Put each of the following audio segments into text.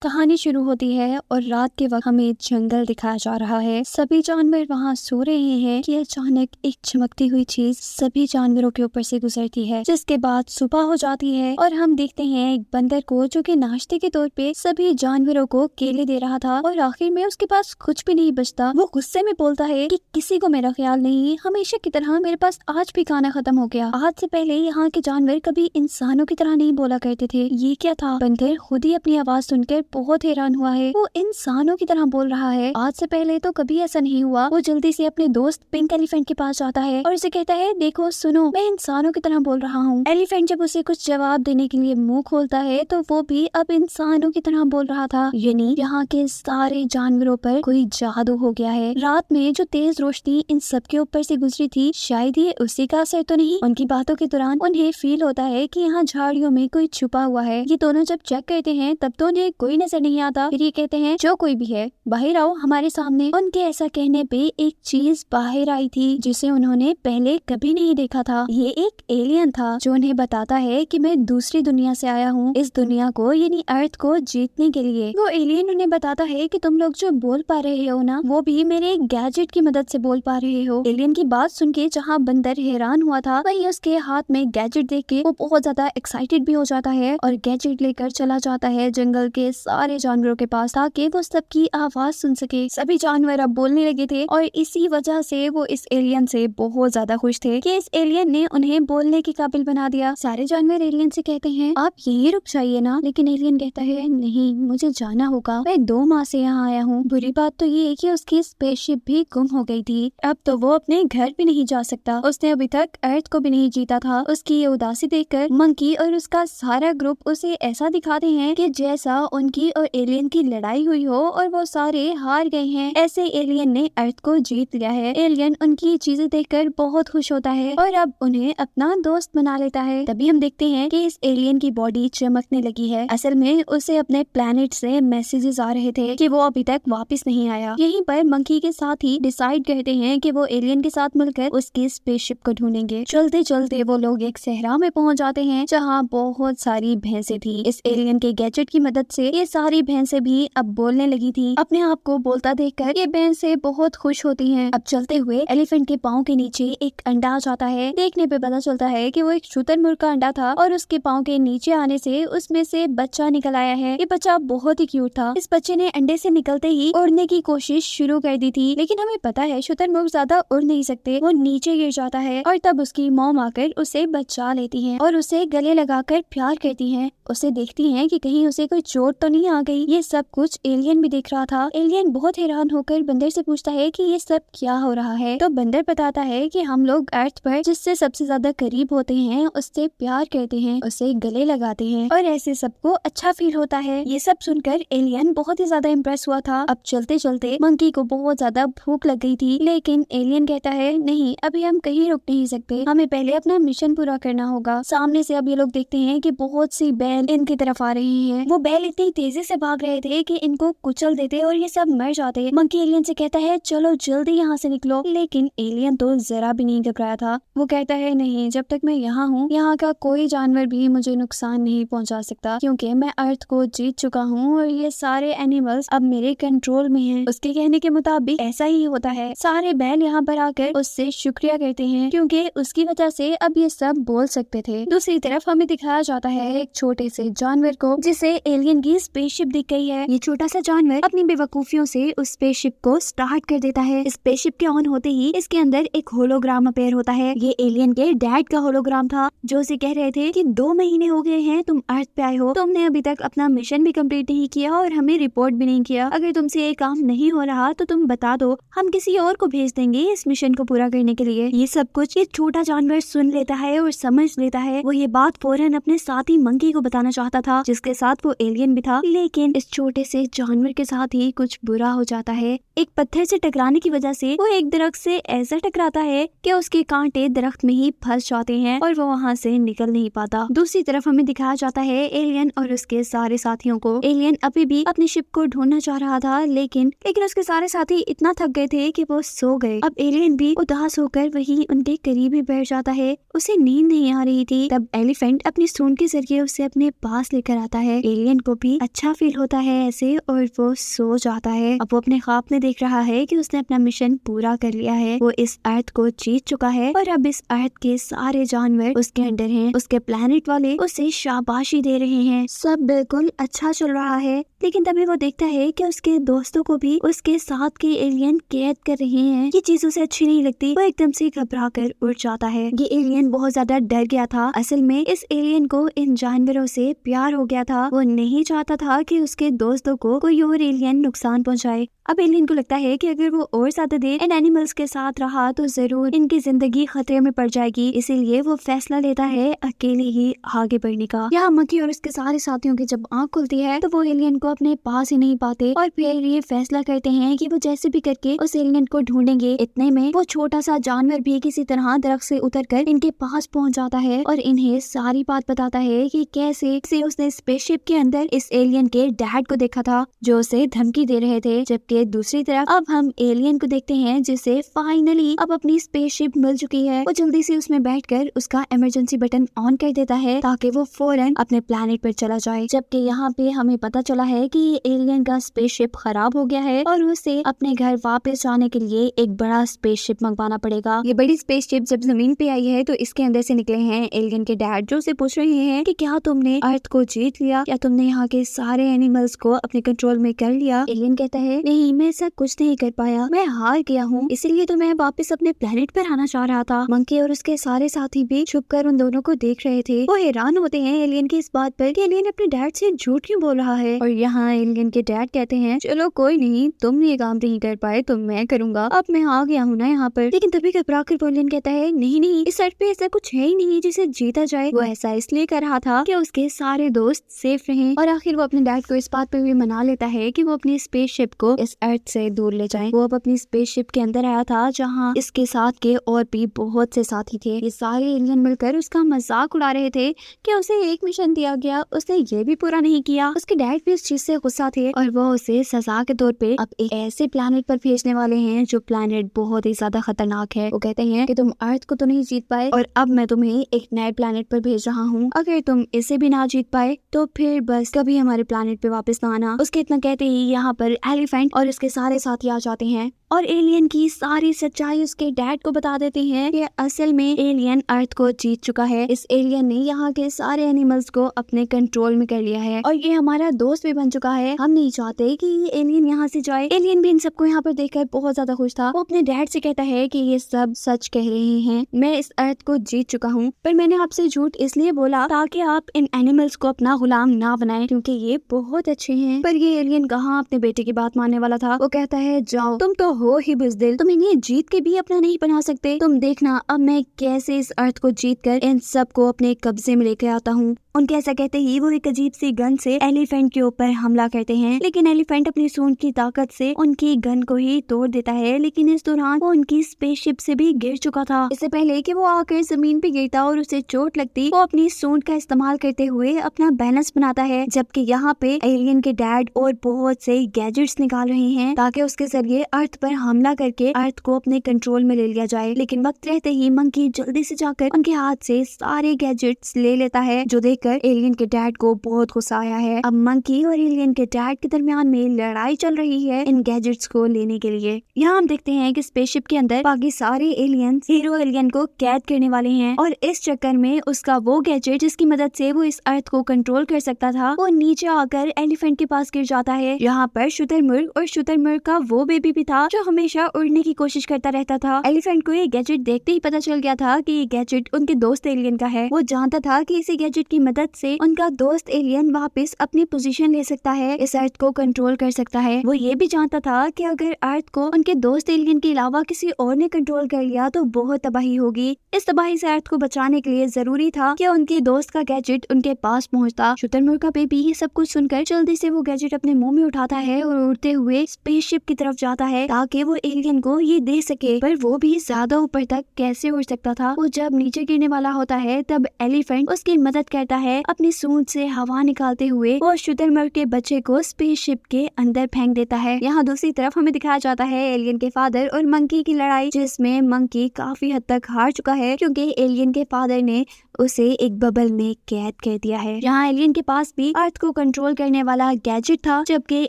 कहानी शुरू होती है और रात के वक्त हमें जंगल दिखाया जा रहा है। सभी जानवर वहाँ सो रहे हैं कि अचानक एक चमकती हुई चीज सभी जानवरों के ऊपर से गुजरती है, जिसके बाद सुबह हो जाती है और हम देखते हैं एक बंदर को जो कि नाश्ते के तौर पे सभी जानवरों को केले दे रहा था और आखिर में उसके पास कुछ भी नहीं बचता। वो गुस्से में बोलता है कि किसी को मेरा ख्याल नहीं, हमेशा की तरह मेरे पास आज भी खाना खत्म हो गया। आज से पहले यहाँ के जानवर कभी इंसानों की तरह नहीं बोला करते थे। ये क्या था? बंदर खुद ही अपनी आवाज सुनकर बहुत हैरान हुआ है। वो इंसानों की तरह बोल रहा है, आज से पहले तो कभी ऐसा नहीं हुआ। वो जल्दी से अपने दोस्त पिंक एलिफेंट के पास जाता है और उसे कहता है, देखो सुनो, मैं इंसानों की तरह बोल रहा हूँ। एलिफेंट जब उसे कुछ जवाब देने के लिए मुंह खोलता है तो वो भी अब इंसानों की तरह बोल रहा था। यानी यहाँ के सारे जानवरों पर कोई जादू हो गया है। रात में जो तेज रोशनी इन सबके ऊपर से गुजरी थी, शायद ये उसी का असर तो नहीं। उनकी बातों के दौरान उन्हें फील होता है कि यहाँ झाड़ियों में कोई छुपा हुआ है। ये दोनों जब चेक करते हैं तब तो उन्हें कोई नजर नहीं आता। फिर ये कहते हैं, जो कोई भी है बाहर आओ हमारे सामने। उनके ऐसा कहने पे एक चीज बाहर आई थी जिसे उन्होंने पहले कभी नहीं देखा था। ये एक एलियन था जो उन्हें बताता है कि मैं दूसरी दुनिया से आया हूँ, इस दुनिया को यानी अर्थ को जीतने के लिए। वो एलियन उन्हें बताता है कि तुम लोग जो बोल पा रहे हो ना, वो भी मेरे एक गैजेट की मदद से बोल पा रहे हो। एलियन की बात सुन के जहाँ बंदर हैरान हुआ था, वहीं उसके हाथ में गैजेट देख के वो बहुत ज्यादा एक्साइटेड भी हो जाता है और गैजेट लेकर चला जाता है जंगल के सारे जानवरों के पास ताकि वो सबकी आवाज सुन सके। सभी जानवर अब बोलने लगे थे और इसी वजह से वो इस एलियन से बहुत ज्यादा खुश थे कि इस एलियन ने उन्हें बोलने के काबिल बना दिया। सारे जानवर एलियन से कहते हैं, आप यहीं रुक जाइए ना। लेकिन एलियन कहता है, नहीं, मुझे जाना होगा, मैं 2 माह से यहाँ आया हूँ। बुरी बात तो ये है कि उसकी स्पेसशिप भी गुम हो गई थी। अब तो वो अपने घर भी नहीं जा सकता। उसने अभी तक अर्थ को भी नहीं जीता था। उसकी ये उदासी देखकर मंकी और उसका सारा ग्रुप उसे ऐसा दिखाते हैं कि जैसा उनकी और एलियन की लड़ाई हुई हो और वो सारे हार गए हैं। ऐसे एलियन ने अर्थ को जीत लिया है। एलियन उनकी चीजें देखकर बहुत खुश होता है और अब उन्हें अपना दोस्त बना लेता है। तभी हम देखते हैं कि इस एलियन की बॉडी चमकने लगी है। असल में उसे अपने प्लेनेट से मैसेजेस आ रहे थे कि वो अभी तक वापस नहीं आया। यहीं पर मंकी के साथ ही डिसाइड करते हैं कि वो एलियन के साथ मिलकर उसकी स्पेसशिप को ढूंढेंगे। चलते चलते वो लोग एक सहरा में पहुंच जाते हैं जहाँ बहुत सारी भैंसें थी। इस एलियन के गैजेट की मदद से ये सारी भैंसें भी अब बोलने लगी थी। अपने आप को बोलता देखकर ये भैंसें बहुत खुश होती हैं। अब चलते हुए एलिफेंट के पाँव के नीचे एक अंडा आ जाता है। देखने पे पता चलता है कि वो एक शुतुरमुर्ग का अंडा था और उसके पाँव के नीचे आने से उसमें से बच्चा निकल आया है। ये बच्चा बहुत ही क्यूट था। इस बच्चे ने अंडे से निकलते ही उड़ने की कोशिश शुरू कर दी थी, लेकिन हमें पता है शुतुरमुर्ग ज्यादा उड़ नहीं सकते, वो नीचे गिर जाता है और तब उसकी मॉम आकर उसे बचा लेती है और उसे गले लगाकर प्यार करती है। उसे देखती है कि कहीं उसे कोई चोट तो नहीं आ गई। ये सब कुछ एलियन भी देख रहा था। एलियन बहुत हैरान होकर बंदर से पूछता है कि ये सब क्या हो रहा है। तो बंदर बताता है कि हम लोग अर्थ पर जिससे सबसे ज्यादा करीब होते हैं उससे प्यार करते हैं, उसे गले लगाते हैं और ऐसे सबको अच्छा फील होता है। ये सब सुनकर एलियन बहुत ही ज्यादा इम्प्रेस हुआ था। अब चलते चलते मंकी को बहुत ज्यादा भूख लग गई थी, लेकिन एलियन कहता है, नहीं, अभी हम कहीं रुक नहीं सकते, हमें पहले अपना मिशन पूरा करना होगा। सामने से अब ये लोग देखते हैं कि बहुत सी बैल इनकी तरफ आ रही हैं। वो बैल इतनी तेजी से भाग रहे थे कि इनको कुचल देते और ये सब मर जाते। मंकी एलियन से कहता है, चलो जल्दी यहाँ से निकलो। लेकिन एलियन तो जरा भी नहीं घबराया था। वो कहता है, नहीं, जब तक मैं यहाँ हूँ यहाँ का कोई जानवर भी मुझे नुकसान नहीं पहुँचा सकता, क्योंकि मैं अर्थ को जीत चुका हूँ और ये सारे एनिमल्स अब मेरे कंट्रोल में हैं। उसके कहने के मुताबिक ऐसा ही होता है। सारे बैल यहाँ पर आकर उससे शुक्रिया करते हैं क्योंकि उसकी वजह से अब ये सब बोल सकते थे। दूसरी तरफ हमें दिखाया जाता है एक छोटे से जानवर को जिसे एलियन की स्पेसशिप दिख गई है। ये छोटा सा जानवर अपनी बेवकूफियों से उस स्पेसशिप को स्टार्ट कर देता है। स्पेसशिप के ऑन होते ही इसके अंदर एक होलोग्राम अपेयर होता है। ये एलियन के डैड का होलोग्राम था जो उसे कह रहे थे कि 2 महीने हो गए हैं तुम अर्थ पे आए हो, तुमने अभी तक अपना मिशन भी कंप्लीट नहीं किया और हमें रिपोर्ट भी नहीं किया। अगर तुमसे ये काम नहीं हो रहा तो तुम बता दो, हम किसी और को भेज देंगे इस मिशन को पूरा करने के लिए। ये सब कुछ ये छोटा जानवर सुन लेता है और समझ लेता है। वो ये बात फौरन अपने साथी मंकी को बताना चाहता था जिसके साथ वो एलियन भी था, लेकिन इस छोटे से जानवर के साथ ही कुछ बुरा हो जाता है। एक पत्थर से टकराने की वजह से वो एक दरख्त से ऐसा टकराता है कि उसके कांटे दरख्त में ही फंस जाते हैं और वो वहाँ से निकल नहीं पाता। दूसरी तरफ हमें दिखाया जाता है एलियन और उसके सारे साथियों को। एलियन अभी भी अपनी शिप को ढूंढना चाह रहा था, लेकिन उसके सारे साथी इतना थक गए थे कि वो सो गए। अब एलियन भी उदास होकर वही उनके करीब ही बैठ जाता है। उसे नींद नहीं आ रही थी। तब एलिफेंट अपनी सूंड के जरिए उसे अपने पास लेकर आता है। एलियन को भी अच्छा फील होता है ऐसे और वो सो जाता है। अब वो अपने ख्वाब में देख रहा है कि उसने अपना मिशन पूरा कर लिया है, वो इस अर्थ को जीत चुका है और अब इस अर्थ के सारे जानवर उसके अंडर हैं। उसके प्लेनेट वाले उसे शाबाशी दे रहे हैं, सब बिल्कुल अच्छा चल रहा है। लेकिन तभी वो देखता है कि उसके दोस्तों को भी उसके साथ के एलियन कैद कर रहे हैं। ये चीज उसे अच्छी नहीं लगती, वो एकदम से घबरा कर उठ जाता है। ये एलियन बहुत ज्यादा डर गया था। असल में इस एलियन को इन जानवरों से प्यार हो गया था। वो नहीं चाहता था कि उसके दोस्तों को कोई और एलियन नुकसान पहुंचाए। अब एलियन को लगता है कि अगर वो और ज्यादा देर इन एनिमल्स के साथ रहा तो जरूर इनकी जिंदगी खतरे में पड़ जाएगी, इसीलिए वो फैसला लेता है अकेले ही आगे बढ़ने का। यहाँ मंकी और उसके सारे साथियों की जब आंख खुलती है तो वो एलियन को अपने पास ही नहीं पाते और फिर ये फैसला करते हैं कि वो जैसे भी करके उस एलियन को ढूंढेंगे। इतने में वो छोटा सा जानवर भी किसी तरह दरख्त से उतरकर इनके पास पहुंच जाता है और इन्हें सारी बात बताता है कि कैसे से उसने स्पेसशिप के अंदर इस एलियन के डैड को देखा था जो उसे धमकी दे रहे थे। जबकि दूसरी तरफ अब हम एलियन को देखते हैं जिसे फाइनली अब अपनी स्पेसशिप मिल चुकी है। वो जल्दी से उसमें बैठकर उसका इमरजेंसी बटन ऑन कर देता है ताकि वो फौरन अपने प्लेनेट पर चला जाए। जबकि यहाँ पे हमें पता चला है कि ये एलियन का स्पेसशिप खराब हो गया है और उसे अपने घर वापस जाने के लिए एक बड़ा स्पेसशिप मंगवाना पड़ेगा। ये बड़ी स्पेसशिप जब जमीन पे आई है तो इसके अंदर से निकले हैं एलियन के डैड जो उसे पूछ रहे हैं कि क्या तुमने अर्थ को जीत लिया, क्या तुमने यहाँ के सारे एनिमल्स को अपने कंट्रोल में कर लिया। एलियन कहता है नहीं, मैं ऐसा कुछ नहीं कर पाया, मैं हार गया हूँ, इसीलिए तो मैं वापस अपने प्लेनेट पर आना चाह रहा था। मंकी और उसके सारे साथी भी छुपकर उन दोनों को देख रहे थे। वो हैरान होते हैं एलियन की इस बात पर कि एलियन अपने डैड से झूठ क्यों बोल रहा है। और यहाँ एलियन के डैड कहते हैं चलो कोई नहीं, तुम ये काम नहीं कर पाए तो मैं करूंगा, अब मैं आ गया हूँ ना यहाँ पर। लेकिन तभी घबरा कर एलियन कहता है नहीं नहीं, इस अर्थ पे ऐसा कुछ है ही नहीं जिसे जीता जाए। वो ऐसा इसलिए कर रहा था कि उसके सारे दोस्त सेफ रहें। और आखिर वो अपने डैड को इस बात पे भी मना लेता है कि वो अपनी स्पेसशिप को इस अर्थ से दूर ले जाए। वो अब अपनी स्पेसशिप के अंदर आया था जहाँ इसके साथ के और भी बहुत से साथी थे। ये सारे एलियन मिलकर उसका मजाक उड़ा रहे थे कि उसे एक मिशन दिया गया, उसने ये भी पूरा नहीं किया। उसके डैड भी इस चीज से गुस्सा थे और वो उसे सजा के तौर पे अब एक ऐसे प्लेनेट पर भेजने वाले हैं जो प्लेनेट बहुत ही ज्यादा खतरनाक है। वो कहते हैं कि तुम अर्थ को तो नहीं जीत पाए और अब मैं तुम्हें एक नए प्लेनेट पर भेज रहा हूँ, अगर तुम इसे भी ना जीत पाए तो फिर बस कभी हमारे प्लेनेट पे वापस ना आना। उसके इतना कहते ही यहाँ पर एलिफेंट और इसके सारे साथी आ जाते हैं और एलियन की सारी सच्चाई उसके डैड को बता देते हैं कि असल में एलियन अर्थ को जीत चुका है। इस एलियन ने यहाँ के सारे एनिमल्स को अपने कंट्रोल में कर लिया है और ये हमारा दोस्त भी बन चुका है। हम नहीं चाहते कि ये एलियन यहाँ से जाए। एलियन भी इन सबको यहाँ पर देखकर बहुत ज्यादा खुश था। वो अपने डैड से कहता है कि ये सब सच कह रहे हैं, मैं इस अर्थ को जीत चुका हूँ, पर मैंने आपसे झूठ इसलिए बोला ताकि आप इन एनिमल्स को अपना गुलाम ना बनाएं क्योंकि ये बहुत अच्छे हैं। पर ये एलियन कहाँ अपने बेटे की बात मानने वाला था। वो कहता है जाओ, तुम तो हो ही बुज़दिल, तुम इन्हें जीत के भी अपना नहीं बना सकते। तुम देखना अब मैं कैसे इस अर्थ को जीत कर इन सबको अपने कब्जे में लेकर आता हूँ। उनके ऐसा कहते ही वो एक अजीब सी गन से एलिफेंट के ऊपर हमला करते हैं, लेकिन एलिफेंट अपनी सूंड की ताकत से उनकी गन को ही तोड़ देता है। लेकिन इस दौरान वो उनकी स्पेसशिप से भी गिर चुका था। इससे पहले कि वो आकर जमीन पे गिरता और उसे चोट लगती, वो अपनी सूंड का इस्तेमाल करते हुए अपना बैलेंस बनाता है। जबकि यहाँ पे एलियन के डैड और बहुत से गैजेट्स निकाल रहे हैं ताकि उसके जरिए अर्थ पर हमला करके अर्थ को अपने कंट्रोल में ले लिया जाए। लेकिन वक्त रहते ही मंकी जल्दी से जाकर उनके हाथ से सारे गैजेट्स ले लेता है, जो कर एलियन के डैड को बहुत गुस्सा आया है। अब मंकी और एलियन के डैड के दरमियान में लड़ाई चल रही है इन गैजेट्स को लेने के लिए। यहाँ हम देखते हैं कि स्पेसशिप के अंदर बाकी सारे एलियंस हीरो एलियन को कैद करने वाले हैं और इस चक्कर में उसका वो गैजेट जिसकी मदद से वो इस अर्थ को कंट्रोल कर सकता था वो नीचे आकर एलिफेंट के पास गिर जाता है। यहाँ पर शुतुरमुर्ग और शुतुरमुर्ग का वो बेबी भी था जो हमेशा उड़ने की कोशिश करता रहता था। एलिफेंट को ये गैजेट देखते ही पता चल गया था कि ये गैजेट उनके दोस्त एलियन का है। वो जानता था कि इसी गैजेट की मदद से उनका दोस्त एलियन वापस अपनी पोजीशन ले सकता है, इस अर्थ को कंट्रोल कर सकता है। वो ये भी जानता था कि अगर अर्थ को उनके दोस्त एलियन के अलावा किसी और ने कंट्रोल कर लिया तो बहुत तबाही होगी। इस तबाही से अर्थ को बचाने के लिए जरूरी था कि उनके दोस्त का गैजेट उनके पास पहुंचता। शुतुरमुर्ग का बेबी ये सब कुछ सुनकर जल्दी से वो गैजेट अपने मुंह में उठाता है और उड़ते हुए स्पेसशिप की तरफ जाता है ताकि वो एलियन को ये दे सके। पर वो भी ज्यादा ऊपर तक कैसे उड़ सकता था। वो जब नीचे गिरने वाला होता है तब एलिफेंट उसकी मदद करता है, अपनी सूंड से हवा निकालते हुए वो शुतुरमुर्ग के बच्चे को स्पेसशिप के अंदर फेंक देता है। यहाँ दूसरी तरफ हमें दिखाया जाता है एलियन के फादर और मंकी की लड़ाई, जिसमें मंकी काफी हद तक हार चुका है क्योंकि एलियन के फादर ने उसे एक बबल में कैद कर दिया है। यहाँ एलियन के पास भी अर्थ को कंट्रोल करने वाला गैजेट था, जबकि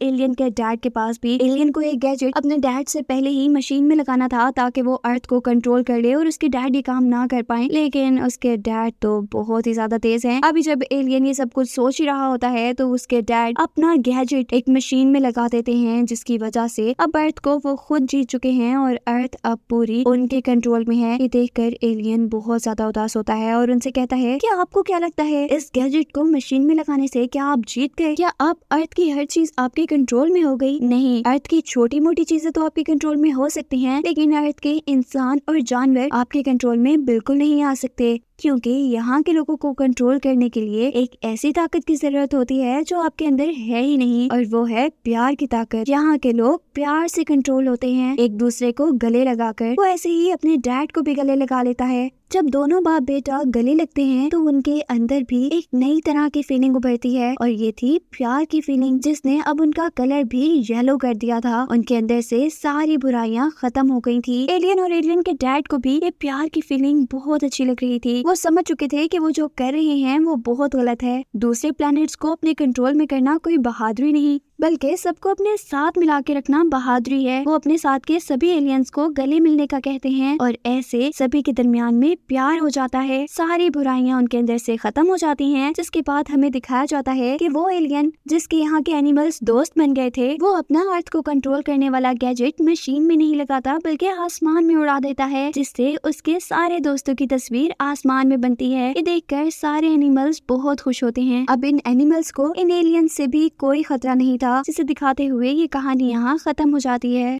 एलियन के डैड के पास भी एलियन को एक गैजेट अपने डैड से पहले ही मशीन में लगाना था ताकि वो अर्थ को कंट्रोल कर ले और उसके डैड ये काम ना कर पाए, लेकिन उसके डैड तो बहुत ही ज्यादा तेज हैं। अभी जब एलियन ये सब कुछ सोच ही रहा होता है तो उसके डैड अपना गैजेट एक मशीन में लगा देते हैं, जिसकी वजह से अब अर्थ को वो खुद जीत चुके हैं और अर्थ अब पूरी उनके कंट्रोल में है। ये देखकर एलियन बहुत ज्यादा उदास होता है और उनसे कहता है कि आपको क्या लगता है इस गैजेट को मशीन में लगाने से क्या आप जीत गए? क्या आप अर्थ की हर चीज आपके कंट्रोल में हो गई? नहीं, अर्थ की छोटी मोटी चीजें तो आपके कंट्रोल में हो सकती हैं, लेकिन अर्थ के इंसान और जानवर आपके कंट्रोल में बिल्कुल नहीं आ सकते, क्योंकि यहाँ के लोगों को कंट्रोल करने के लिए एक ऐसी ताकत की जरूरत होती है जो आपके अंदर है ही नहीं, और वो है प्यार की ताकत। यहाँ के लोग प्यार से कंट्रोल होते हैं, एक दूसरे को गले लगाकर। वो ऐसे ही अपने डैड को भी गले लगा लेता है। जब दोनों बाप बेटा गले लगते हैं तो उनके अंदर भी एक नई तरह की फीलिंग उभरती है, और ये थी प्यार की फीलिंग, जिसने अब उनका कलर भी येलो कर दिया था। उनके अंदर से सारी बुराइयां खत्म हो गई थी। एलियन और एलियन के डैड को भी ये प्यार की फीलिंग बहुत अच्छी लग रही थी। वो समझ चुके थे कि वो जो कर रहे हैं वो बहुत गलत है। दूसरे प्लैनेट्स को अपने कंट्रोल में करना कोई बहादुरी नहीं, बल्कि सबको अपने साथ मिला के रखना बहादुरी है। वो अपने साथ के सभी एलियंस को गले मिलने का कहते हैं, और ऐसे सभी के दरमियान में प्यार हो जाता है। सारी बुराइयां उनके अंदर से खत्म हो जाती हैं, जिसके बाद हमें दिखाया जाता है कि वो एलियन जिसके यहाँ के एनिमल्स दोस्त बन गए थे, वो अपना अर्थ को कंट्रोल करने वाला गैजेट मशीन में नहीं लगाता बल्कि आसमान में उड़ा देता है, जिससे उसके सारे दोस्तों की तस्वीर आसमान में बनती है। ये देखकर सारे एनिमल्स बहुत खुश होते हैं। अब इन एनिमल्स को इन एलियंस से भी कोई खतरा नहीं था, जिसे दिखाते हुए ये कहानी यहाँ खत्म हो जाती है।